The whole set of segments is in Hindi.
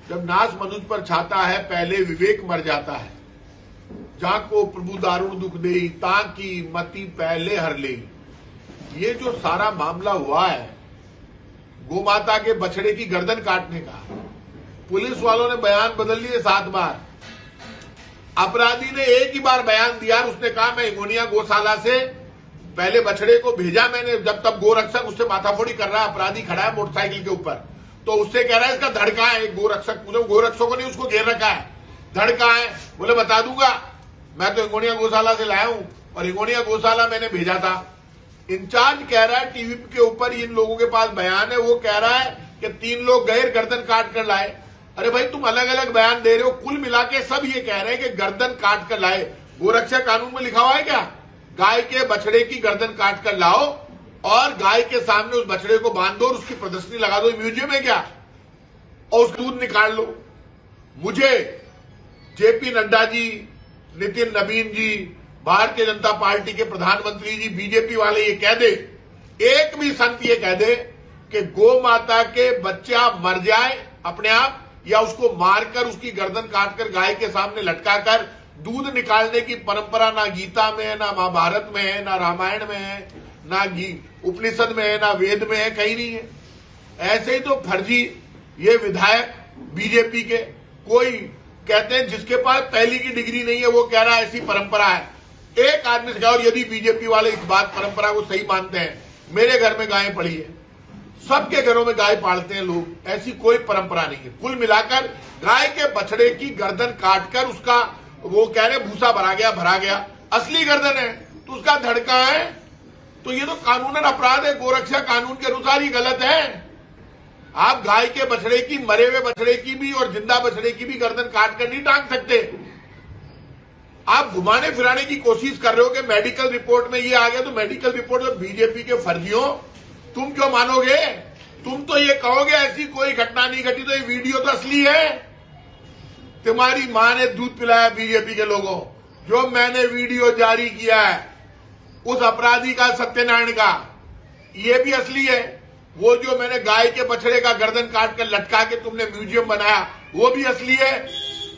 जब नाश मनुज पर छाता है, पहले विवेक मर जाता है। जाको प्रभु दारुण दुख देई, ताकि मति पहले हर ले। ये जो सारा मामला हुआ है गोमाता के बछड़े की गर्दन काटने का, पुलिस वालों ने बयान बदल लिए 7 बार। अपराधी ने एक ही बार बयान दिया, उसने कहा मैं हिंगोनिया गौशाला से पहले बछड़े को भेजा मैंने, जब तब गोरक्षक उससे माथाफोड़ी कर रहा है। अपराधी खड़ा है मोटरसाइकिल के ऊपर, तो उससे कह रहा है इसका धड़ कहां है। गोरक्षक पूछो, गोरक्षकों ने उसको घेर रखा है, धड़ कहां है? बोले बता दूंगा, मैं तो हिंगोनिया गौशाला से लाया हूं और हिंगोनिया गौशाला मैंने भेजा था। इंचार्ज कह रहा है टीवी के ऊपर, इन लोगों के पास बयान है, वो कह रहा है कि 3 लोग गए गर्दन काट कर लाए। अरे भाई तुम अलग अलग बयान दे रहे हो, कुल मिला के सब ये कह रहे हैं कि गर्दन काट कर लाए। गोरक्षा कानून में लिखा हुआ है क्या? गाय के बछड़े की गर्दन काट कर लाओ और गाय के सामने उस बछड़े को बांध दो और उसकी प्रदर्शनी लगा दो म्यूजियम में क्या, और उसका दूध निकाल लो। मुझे जेपी नड्डा जी, नितिन नवीन जी, भारतीय जनता पार्टी के प्रधानमंत्री जी, बीजेपी वाले ये कह दे, एक भी संत ये कह दे कि गौ माता के बच्चा मर जाए अपने आप, या उसको मारकर उसकी गर्दन काटकर गाय के सामने लटकाकर दूध निकालने की परंपरा ना गीता में है, ना महाभारत में है, ना रामायण में है, ना उपनिषद में है, ना वेद में है, कहीं नहीं है। ऐसे ही तो फर्जी ये विधायक बीजेपी के, कोई कहते हैं जिसके पास पहली की डिग्री नहीं है वो कह रहा है ऐसी परंपरा है। एक आदमी से कहा, और यदि बीजेपी वाले इस बात परंपरा को सही मानते हैं, मेरे घर में गायें पड़ी है, सबके घरों में गाय पालते हैं लोग, ऐसी कोई परंपरा नहीं है। कुल मिलाकर गाय के बछड़े की गर्दन काटकर उसका, वो कह रहे भूसा भरा गया, असली गर्दन है तो उसका धड़का है, तो ये तो कानूनन अपराध है। गोरक्षा कानून के अनुसार ही गलत है। आप गाय के बछड़े की, मरे हुए बछड़े की भी और जिंदा बछड़े की भी गर्दन काट कर नहीं टांग सकते। आप घुमाने फिराने की कोशिश कर रहे हो कि मेडिकल रिपोर्ट में ये आ गया, तो मेडिकल रिपोर्ट में बीजेपी के फर्जियों तुम क्यों मानोगे? तुम तो ये कहोगे ऐसी कोई घटना नहीं घटी, तो ये वीडियो तो असली है। तुम्हारी मां ने दूध पिलाया बीजेपी के लोगों। जो मैंने वीडियो जारी किया है उस अपराधी का, सत्यनारायण का, ये भी असली है। वो जो मैंने गाय के बछड़े का गर्दन काट कर लटका के तुमने म्यूजियम बनाया, वो भी असली है।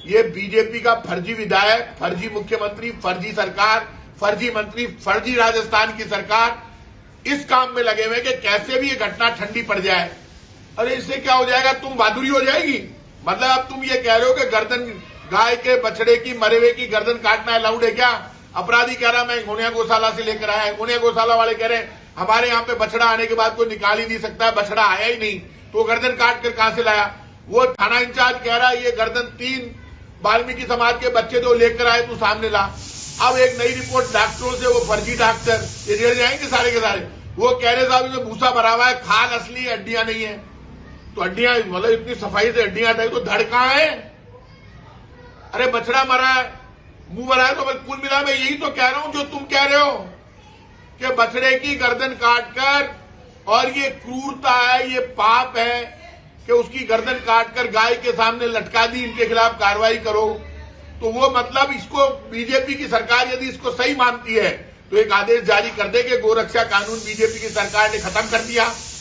ये बीजेपी का फर्जी विधायक, फर्जी मुख्यमंत्री, फर्जी सरकार, फर्जी मंत्री, फर्जी राजस्थान की सरकार इस काम में लगे हुए कि कैसे भी ये घटना ठंडी पड़ जाए। अरे इससे क्या हो जाएगा? तुम बहादुरी हो जाएगी। मतलब अब तुम ये कह रहे हो कि गर्दन, गाय के बछड़े की, मरे हुए की गर्दन काटना अलाउड है क्या? अपराधी कह रहा मैं हिंगोनिया गौशाला से लेकर आया, हिंगोनिया गौशाला वाले कह रहे हैं हमारे यहाँ पे बछड़ा आने के बाद कोई निकाल ही नहीं सकता, बछड़ा आया ही नहीं, तो गर्दन काट कर कहां से लाया? वो थाना इंचार्ज कह रहा है ये गर्दन 3 वाल्मीकि समाज के बच्चे तो लेकर आए, तू सामने ला। अब एक नई रिपोर्ट डॉक्टरों से, वो फर्जी डॉक्टर ये रेड़ जाएंगे सारे के सारे, वो कह रहे साहब इसमें भूसा भरा हुआ है, खाल असली है, हड्डियां नहीं है। तो हड्डियां, मतलब इतनी सफाई से हड्डियां हटाई तो धड़ कहां है? अरे बछड़ा मरा है, मुंह भरा है, तो कुल मिला मैं यही तो कह रहा हूं जो तुम कह रहे हो कि बछड़े की गर्दन काटकर, और ये क्रूरता है, ये पाप है कि उसकी गर्दन काटकर गाय के सामने लटका दी, इनके खिलाफ कार्रवाई करो। तो वो मतलब इसको बीजेपी की सरकार यदि इसको सही मानती है तो एक आदेश जारी कर दे कि गोरक्षा कानून बीजेपी की सरकार ने खत्म कर दिया।